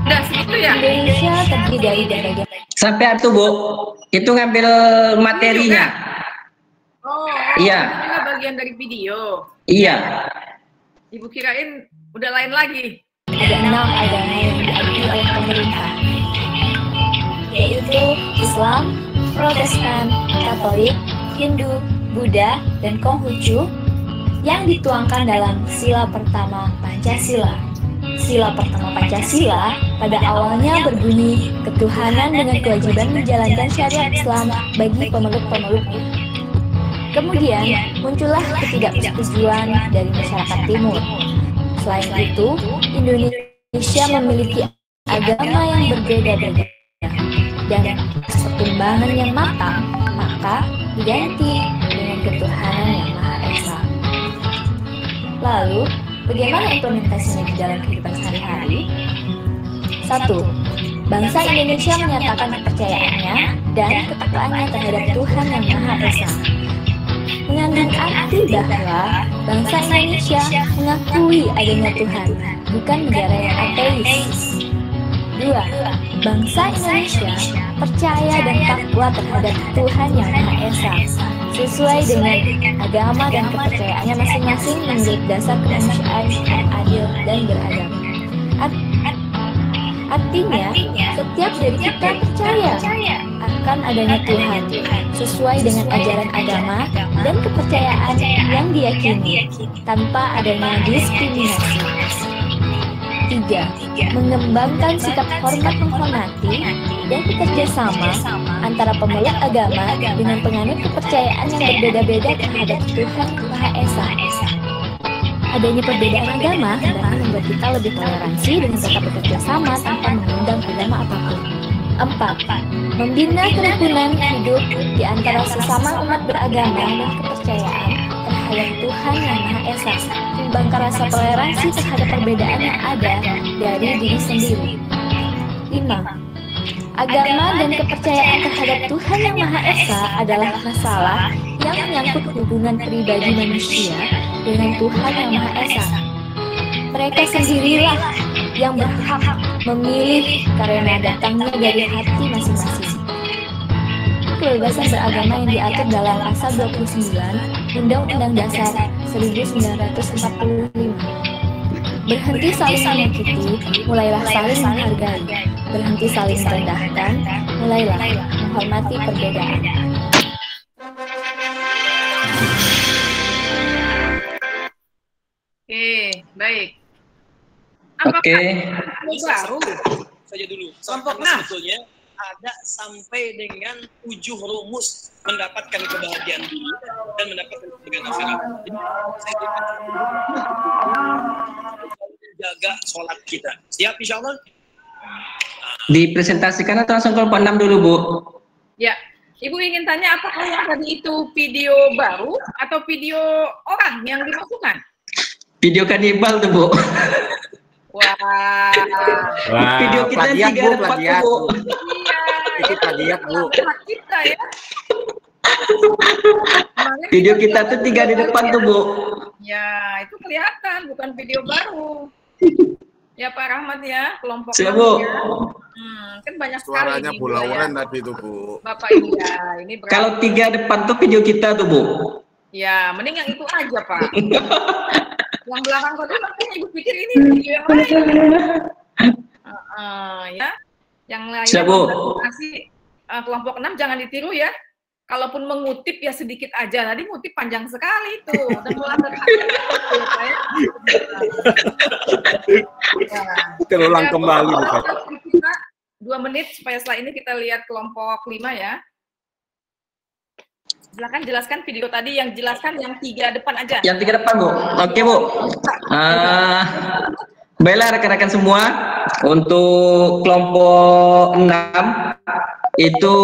Udah segitu ya? Indonesia terdiri dari berbagai Sampai itu Bu, itu ngambil materinya. Oh, Iya. itu juga bagian dari video. Iya. Ibu kirain udah lain lagi. ada 6 agama yang diakui oleh pemerintah, yaitu Islam, Protestan, Katolik, Hindu, Buddha, dan Konghucu yang dituangkan dalam Sila Pertama Pancasila. Sila Pertama Pancasila pada awalnya berbunyi ketuhanan dengan kewajiban menjalankan syariat Islam bagi pemeluk-pemeluknya. Kemudian muncullah ketidaksetujuan dari masyarakat timur. Selain itu, Indonesia memiliki agama yang berbeda-beda dan pertimbangan yang matang, maka diganti dengan ketuhanan yang Maha Esa. Lalu, bagaimana implementasinya di dalam kehidupan sehari-hari? 1. Bangsa Indonesia menyatakan kepercayaannya dan ketakwaannya terhadap Tuhan yang Maha Esa. Mengandung arti bahwa bangsa Indonesia mengakui adanya Tuhan, bukan negara yang ateis. 2. Bangsa Indonesia percaya dan takwa terhadap Tuhan yang Maha Esa, sesuai dengan agama dan kepercayaannya masing-masing menurut dasar kemanusiaan yang adil dan beradab. Artinya, setiap dari kita percaya akan adanya Tuhan, sesuai dengan ajaran agama dan kepercayaan yang diyakini, tanpa adanya diskriminasi. 3. Mengembangkan sikap hormat menghormati dan bekerjasama antara pemeluk agama dengan penganut kepercayaan yang berbeda-beda terhadap Tuhan Maha Esa. Adanya perbedaan agama hendaknya membuat kita lebih toleransi dengan tetap bekerja sama tanpa mengundang agama apapun. 4. Membina kerukunan hidup di antara sesama umat beragama dan kepercayaan terhadap Tuhan yang Maha Esa, membangkang rasa toleransi terhadap perbedaan yang ada dari diri sendiri. 5. Agama dan kepercayaan terhadap Tuhan yang Maha Esa adalah masalah yang menyangkut hubungan pribadi manusia dengan Tuhan Yang Maha Esa. Mereka sendirilah yang berhak memilih karena datangnya dari hati masing-masing. Kebebasan beragama yang diatur dalam pasal 29 Undang-Undang Dasar 1945. Berhenti saling menyakiti, mulailah saling menghargai. Berhenti saling merendahkan, mulailah menghormati perbedaan. Oke, baik. Oke. Baru saja dulu. Kelompok Karena sebetulnya ada sampai dengan 7 rumus mendapatkan kebahagiaan dunia dan mendapatkan kebahagiaan akhirat. Jadi saya jaga sholat kita. Siap insya Allah? Dipresentasikan atau langsung kelompok 6 dulu, Bu? Ya, Ibu ingin tanya apakah yang tadi itu video baru atau video orang yang dimasukkan? Video kanibal tuh, Bu. Wah. Video kita plagiat, 3 Bu, depan plagiat. tuh, Bu. Iya. Itu plagiat, Bu. Hak kita ya. Video kita tuh 3 di depan tuh, Bu. Ya, itu kelihatan bukan video baru. Ya Pak Rahmat ya, kelompok Siap, 6 Bu. ya. Kan banyak sekali. Suaranya nih, Bu Bu, Lauren ya. tadi itu, Bu. Bapak Ibu ya, ini berapa? Kalau 3 depan tuh video kita tuh, Bu. Ya, mending yang itu aja Pak. Yang belakang tadi makanya Ibu pikir ini video yang lain. Ya, yang lain. Siap, Bu. Kasih kelompok 6 jangan ditiru ya. Kalaupun mengutip ya sedikit aja. Tadi ngutip panjang sekali itu dan melanggar hak ya. Terulang kembali, Pak. Kita 2 menit supaya setelah ini kita lihat kelompok 5 ya. Silakan jelaskan video tadi yang jelaskan yang 3 depan aja. Yang 3 depan, Bu. Oke, Bu. Baiklah rekan-rekan semua, untuk kelompok 6 itu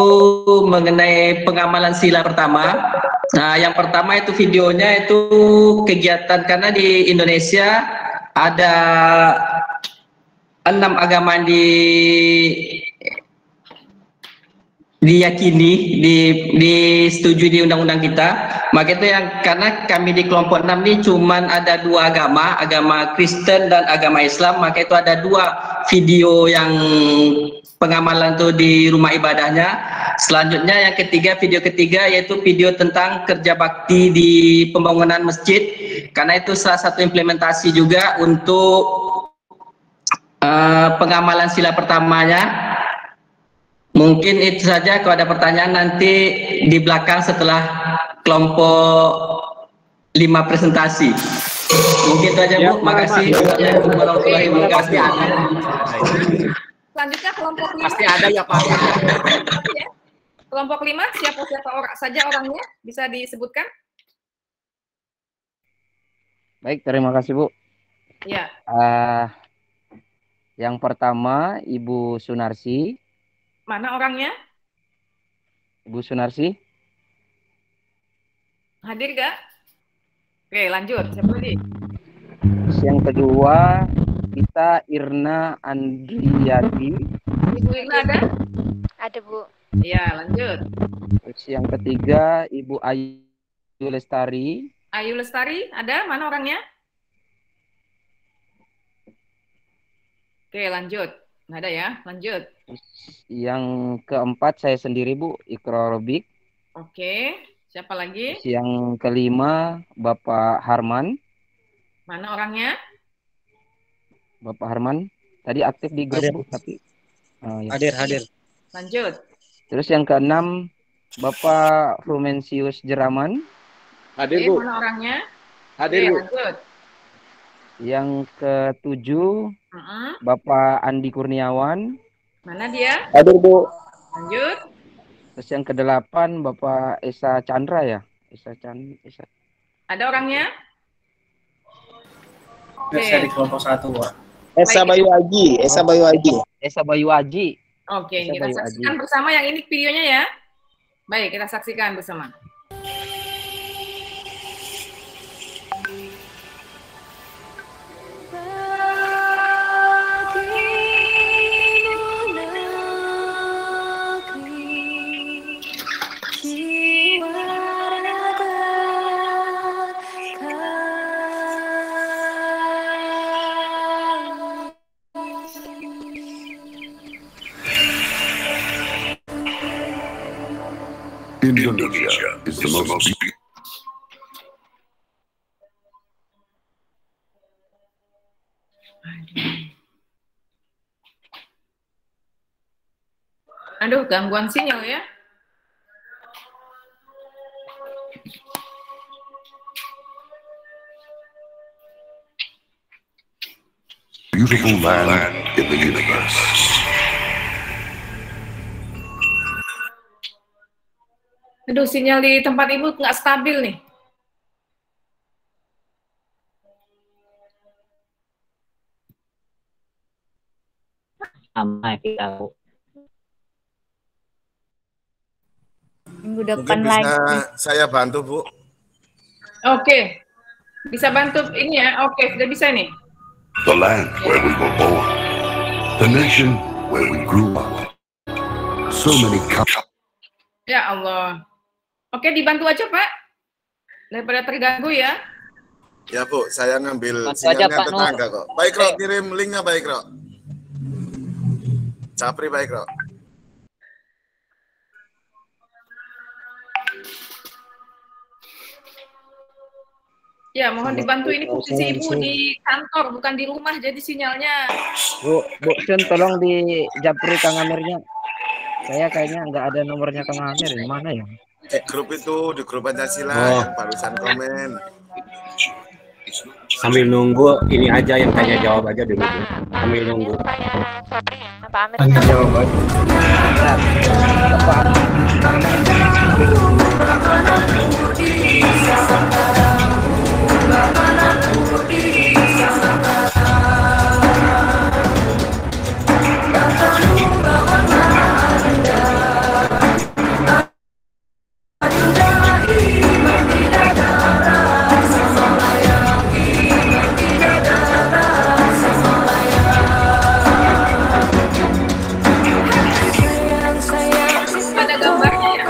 mengenai pengamalan sila pertama. Nah, yang pertama itu videonya itu kegiatan, karena di Indonesia ada 6 agama yang diyakini, disetujui di undang-undang kita. Maka itu yang, karena kami di kelompok 6 ini cuman ada 2 agama, agama Kristen dan agama Islam, maka itu ada 2 video yang pengamalan itu di rumah ibadahnya. Selanjutnya yang ketiga, video ketiga yaitu video tentang kerja bakti di pembangunan masjid, karena itu salah satu implementasi juga untuk pengamalan sila pertamanya. Mungkin itu saja, kalau ada pertanyaan nanti di belakang setelah kelompok 5 presentasi. Mungkin itu aja, Bu. Makasih. Assalamualaikum warahmatullahi wabarakatuh. Selanjutnya kelompok 5. Pasti ada ya, Pak. Kelompok 5 siapa orang saja orangnya bisa disebutkan? Baik, terima kasih, Bu. Ya. Yang pertama Ibu Sunarsi. Mana orangnya? Ibu Sunarsi. Hadir gak? Oke, lanjut. Siapa lagi? Terus yang kedua kita Irna Andriyati. Ibu Irna ada? Ada, Bu. Iya, lanjut. Terus yang ketiga Ibu Ayu Lestari. Ayu Lestari ada? Mana orangnya? Oke, lanjut. Nggak ada ya? Lanjut. Yang keempat saya sendiri, Bu, Ikrar Robik. Oke, siapa lagi? Terus yang kelima Bapak Harman. Mana orangnya? Bapak Harman tadi aktif di grup, Bu, tapi ya. Hadir. Lanjut. Terus yang keenam Bapak Frumensius Jeraman. Hadir, Bu. Mana orangnya? Hadir, Bu. Lanjut. Yang ketujuh Bapak Andi Kurniawan. Mana dia? Hadir, Bu. Lanjut. Terus yang kedelapan Bapak Esa Chandra ya? Esa. Ada orangnya? Saya di kelompok 1, Pak. Esa Bayu Aji. Esa Bayu Aji. Oke, Esa kita Bayu saksikan Aji. bersama yang ini videonya ya. Baik, kita saksikan bersama. Jiwa raga Indonesia is the most Aduh, gangguan sinyal ya. beautiful land in the universe. Aduh, sinyal di tempat ibu nggak stabil nih. Sama kita, Bu. Minggu Mungkin depan bisa lagi. saya bantu, Bu. Oke. Bisa bantu ini ya? Oke, sudah bisa nih. The land where we were born. The nation where we grew up. So many cultures. Ya Allah. Oke, dibantu aja, Pak. Daripada terganggu ya. Ya, Bu, saya ngambil Bantu aja, sinyalnya Pak tetangga Nur. kok. Baik, Ro, kirim linknya, baik, Ro. Capri, baik, Ro. Ya, mohon dibantu, ini posisi ibu di kantor, bukan di rumah, jadi sinyalnya. Bu Sun, tolong di Japri Kang Amirnya. Saya kayaknya nggak ada nomornya Kang Amir. Di mana ya? Di grup itu, di grup Pancasila yang barusan komen. Sambil nunggu ini aja yang tanya jawab aja dulu. Sambil nunggu. Tanya jawab aja. Ada gambarnya ya?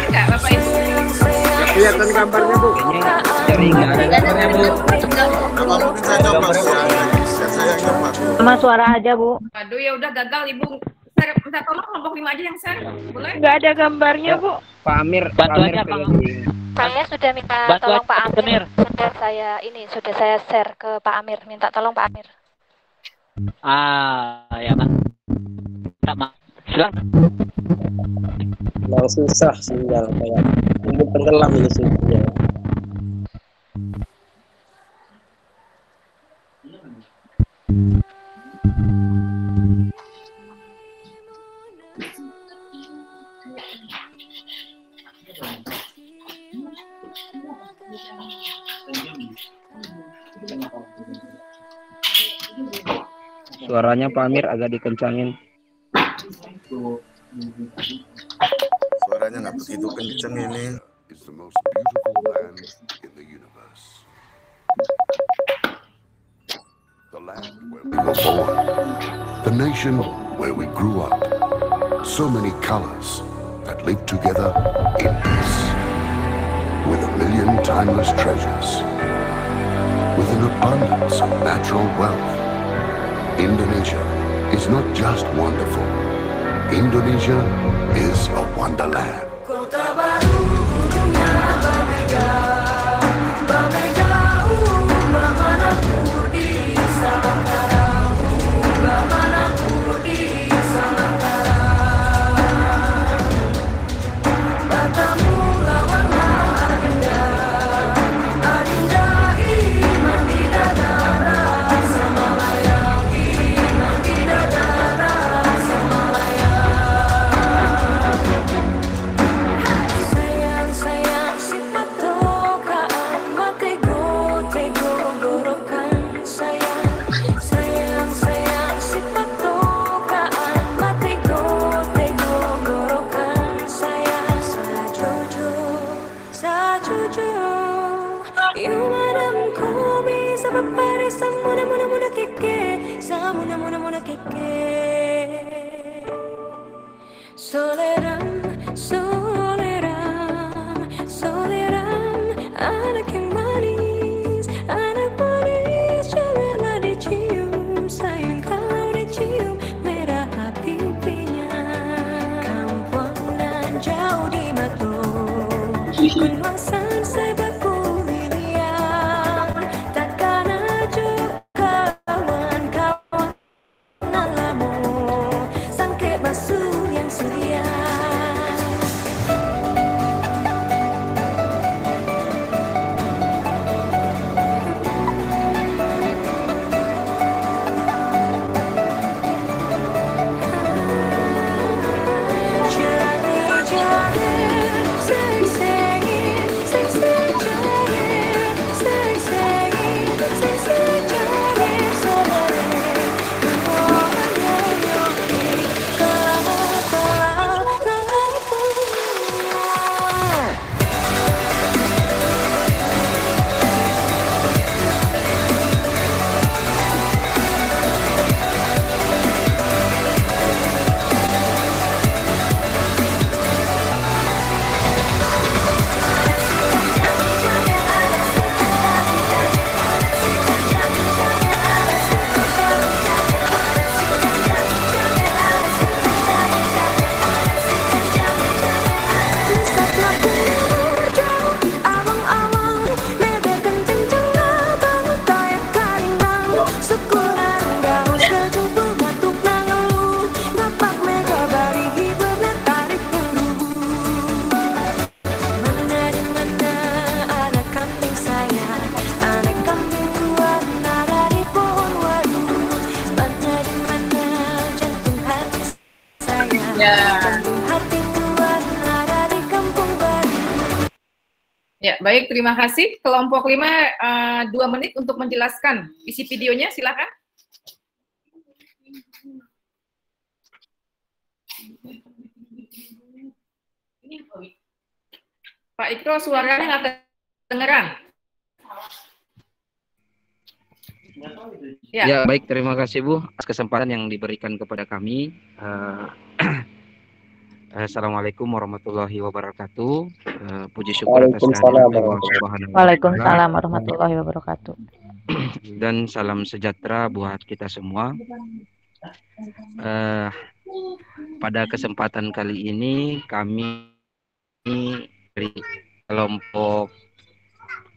Enggak, Bapak Ibu? Kelihatan gambarnya, Bu. Dari nggak ada gambarnya, Bu. Mungkin saya coba saya coba. Sama suara aja, Bu. Aduh, ya udah gagal, Ibu. Share, minta tolong kelompok 5 aja yang share. Boleh? Nggak ada gambarnya, Bu. Pak Amir, Bantu Pak Amir aja, pilih Kang. link. Saya sudah minta Bantu tolong aja, Pak Amir. Amir. Sudah saya share ke Pak Amir. Minta tolong Pak Amir. Ya kan. Sama. Silakan. Memang susah sinyal kayak ini tenggelam ini sinyal. Suaranya Pak Amir agak dikencangin. Suaranya nggak begitu kenceng ini. Is the most beautiful land in the universe. The land where we were born. The nation where we grew up. So many colors that live together in peace. With a million timeless treasures. With an abundance of natural wealth. Indonesia is not just wonderful. Indonesia is a wonderland. Kota baru punya Bamega, Bamega, Bamanaku di Salakara, Bamanaku di Salakara. Batamu lawan Adinda, Adinda iman di dadara, Samalaya iman di dadara, Samalaya. Sayang sifat tokaan makai go gorokan sayang sifat tokaan makai go gorokan sayang sajujur you madam ko bisa berpare samuna keke samuna keke Soleram, anak yang manis, janganlah dicium, sayang kalau dicium, merah pipinya. Kuasa sebaku miliar, takkan aja kawan-kawan alamu, sangke basuh yang suria. Ya, baik, terima kasih. Kelompok 5, 2 menit untuk menjelaskan isi videonya, silakan. Pak Ikro, suaranya nggak kedengeran. Ya, baik, terima kasih Bu atas kesempatan yang diberikan kepada kami. Assalamualaikum warahmatullahi wabarakatuh. Puji syukur atas kehadiran Allah Subhanahu wa Waalaikumsalam warahmatullahi wabarakatuh. Dan salam sejahtera buat kita semua. Pada kesempatan kali ini kami dari kelompok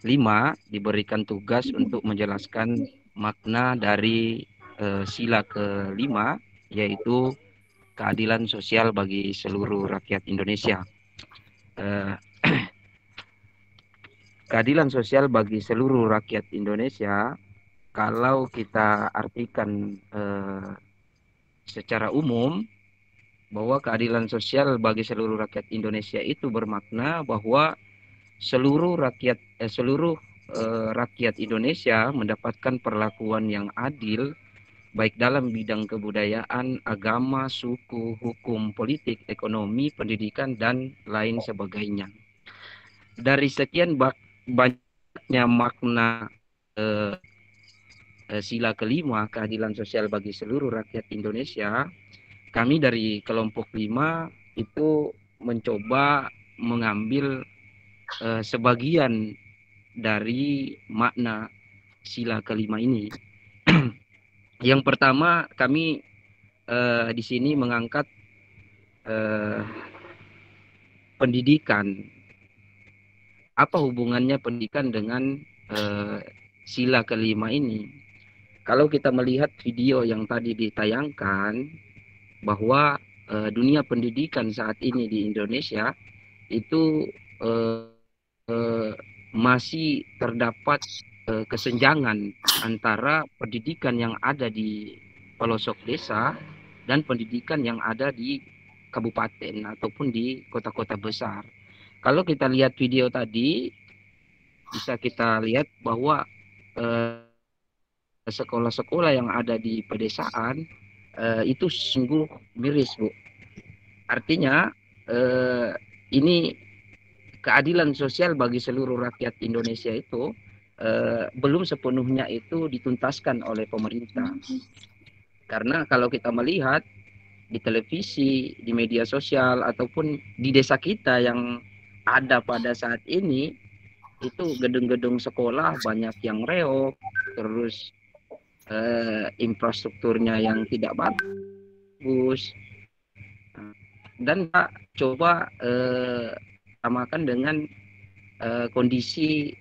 5 diberikan tugas untuk menjelaskan makna dari sila ke-5, yaitu keadilan sosial bagi seluruh rakyat Indonesia. Keadilan sosial bagi seluruh rakyat Indonesia, kalau kita artikan secara umum, bahwa keadilan sosial bagi seluruh rakyat Indonesia itu bermakna bahwa seluruh rakyat Indonesia mendapatkan perlakuan yang adil, baik dalam bidang kebudayaan, agama, suku, hukum, politik, ekonomi, pendidikan, dan lain sebagainya. Dari sekian banyaknya makna sila ke-5, keadilan sosial bagi seluruh rakyat Indonesia, kami dari kelompok 5 itu mencoba mengambil sebagian dari makna sila ke-5 ini. Yang pertama, kami di sini mengangkat pendidikan. Apa hubungannya pendidikan dengan sila ke-5 ini? Kalau kita melihat video yang tadi ditayangkan, bahwa dunia pendidikan saat ini di Indonesia itu masih terdapat kesenjangan antara pendidikan yang ada di pelosok desa dan pendidikan yang ada di kabupaten ataupun di kota-kota besar. Kalau kita lihat video tadi, bisa kita lihat bahwa sekolah-sekolah yang ada di pedesaan itu sungguh miris, Bu. Artinya ini keadilan sosial bagi seluruh rakyat Indonesia itu belum sepenuhnya itu dituntaskan oleh pemerintah. Karena kalau kita melihat di televisi, di media sosial, ataupun di desa kita yang ada pada saat ini, itu gedung-gedung sekolah banyak yang reog, terus infrastrukturnya yang tidak bagus, dan coba samakan dengan kondisi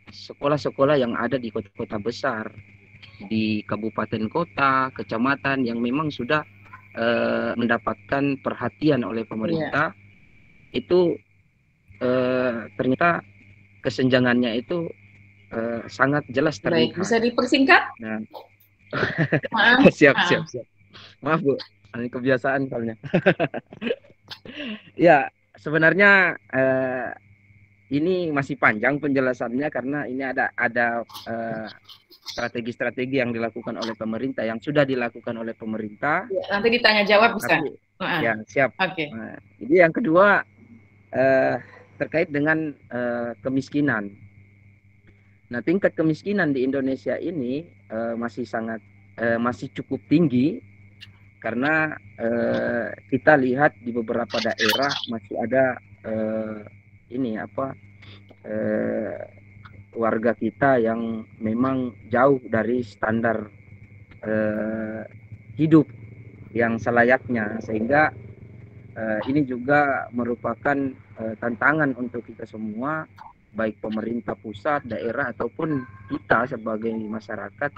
sekolah-sekolah yang ada di kota-kota besar, di kabupaten kota, kecamatan yang memang sudah mendapatkan perhatian oleh pemerintah, itu ternyata kesenjangannya itu sangat jelas terlihat. Baik, bisa dipersingkat? Nah, Maaf. siap. Maaf Bu, ini kebiasaan soalnya. Ya, sebenarnya ini masih panjang penjelasannya karena ini ada strategi-strategi yang dilakukan oleh pemerintah, yang sudah dilakukan oleh pemerintah. Ya, nanti ditanya jawab bisa. Tapi, ya, siap. Oke. Nah, jadi yang kedua terkait dengan kemiskinan. Nah, tingkat kemiskinan di Indonesia ini masih cukup tinggi karena kita lihat di beberapa daerah masih ada warga kita yang memang jauh dari standar hidup yang selayaknya, sehingga ini juga merupakan tantangan untuk kita semua, baik pemerintah pusat, daerah, ataupun kita sebagai masyarakat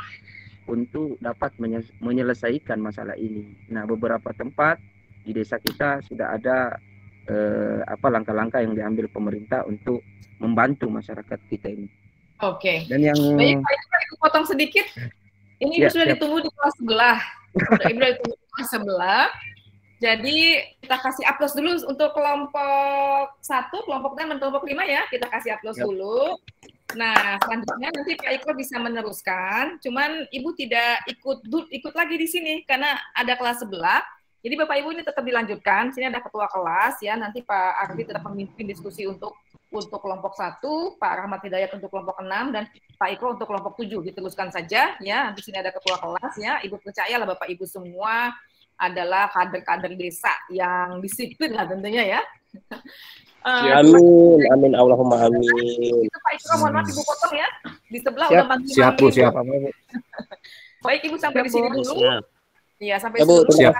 untuk dapat menyelesaikan masalah ini. Nah, beberapa tempat di desa kita sudah ada langkah-langkah yang diambil pemerintah untuk membantu masyarakat kita ini. Oke. Dan yang baik, Ibu potong sedikit. Ini Ibu sudah ditunggu di kelas sebelah. Ibu sudah ditunggu di kelas sebelah. Jadi kita kasih aplaus dulu untuk kelompok 1, kelompok 6, dan kelompok 5 ya. Kita kasih aplaus dulu. Nah, selanjutnya nanti Pak Iko bisa meneruskan. Cuman Ibu tidak ikut lagi di sini karena ada kelas sebelah. Jadi Bapak Ibu ini tetap dilanjutkan. Sini ada ketua kelas ya. Nanti Pak Ardi tetap memimpin diskusi untuk kelompok 1, Pak Rahmat Hidayat untuk kelompok 6, dan Pak Iko untuk kelompok 7. Diteruskan saja ya. Nanti sini ada ketua kelas ya. Ibu percayalah Bapak Ibu semua adalah kader-kader desa yang disiplin lah tentunya ya. Amin, Allahumma amin. Itu Pak Iko, mohon maaf Ibu potong ya. Di sebelah Siap, udah manggil. siap Bu, siap. Baik Ibu sampai di sini dulu. Iya, sampai Siap, Bu. sini. Siap.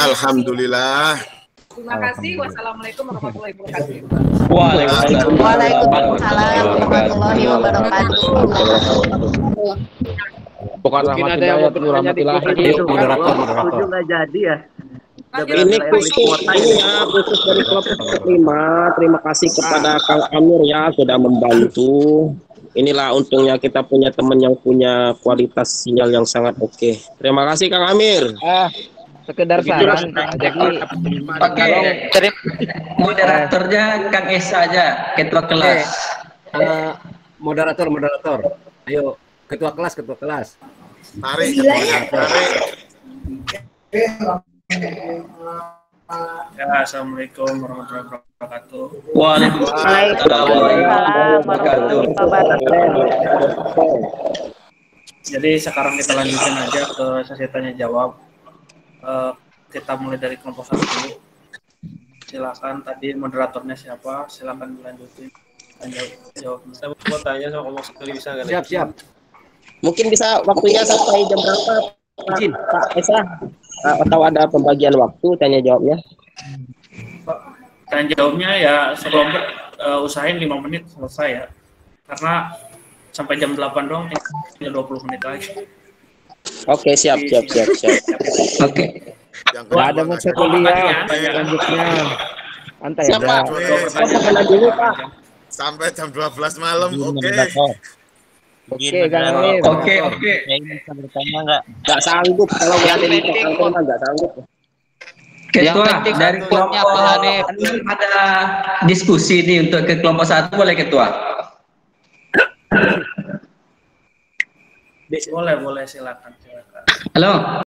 Alhamdulillah. Terima kasih. Wassalamualaikum warahmatullahi wabarakatuh. Waalaikumsalam warahmatullahi wabarakatuh. Bukan mungkin ada yang mau bertanya di moderator. Nggak jadi ya. Ini khusus dari kelompok 5. Terima kasih kepada Kang Amir ya sudah membantu. Inilah untungnya kita punya teman yang punya kualitas sinyal yang sangat oke. Terima kasih Kang Amir. Sekedar saran, jadi moderatornya Kang Esa aja, ketua kelas. Moderator. Ayo, ketua kelas. Tarik. Ya, assalamualaikum warahmatullahi wabarakatuh. Waalaikumsalam warahmatullahi wabarakatuh. Jadi sekarang kita lanjutin aja ke sesi tanya jawab. Kita mulai dari kelompok 1 dulu. Silakan, tadi moderatornya siapa? Silakan dilanjutin tanya jawabnya. Saya mau tanya sama kelompok 1 bisa nggak? Siap. Mungkin bisa waktunya sampai jam berapa Pak Esa? Atau ada pembagian waktu tanya jawabnya? Tanya jawabnya ya sekelompok usahain 5 menit selesai ya. Karena sampai jam 8 doang, tinggal 20 menit lagi. Oke, siap. Oke. Nggak ada masa kuliah, selanjutnya santai aja. Siapa dulu Pak? Sampai jam 12 malam, oke. Oke, Kang Amir. Oke. Saya bisa bertanya nggak? Nggak sanggup kalau berada di kantor nggak sanggup. Ketua dari kelompok 6 ada diskusi nih untuk ke kelompok 1, boleh Ketua? Boleh, silakan. Halo.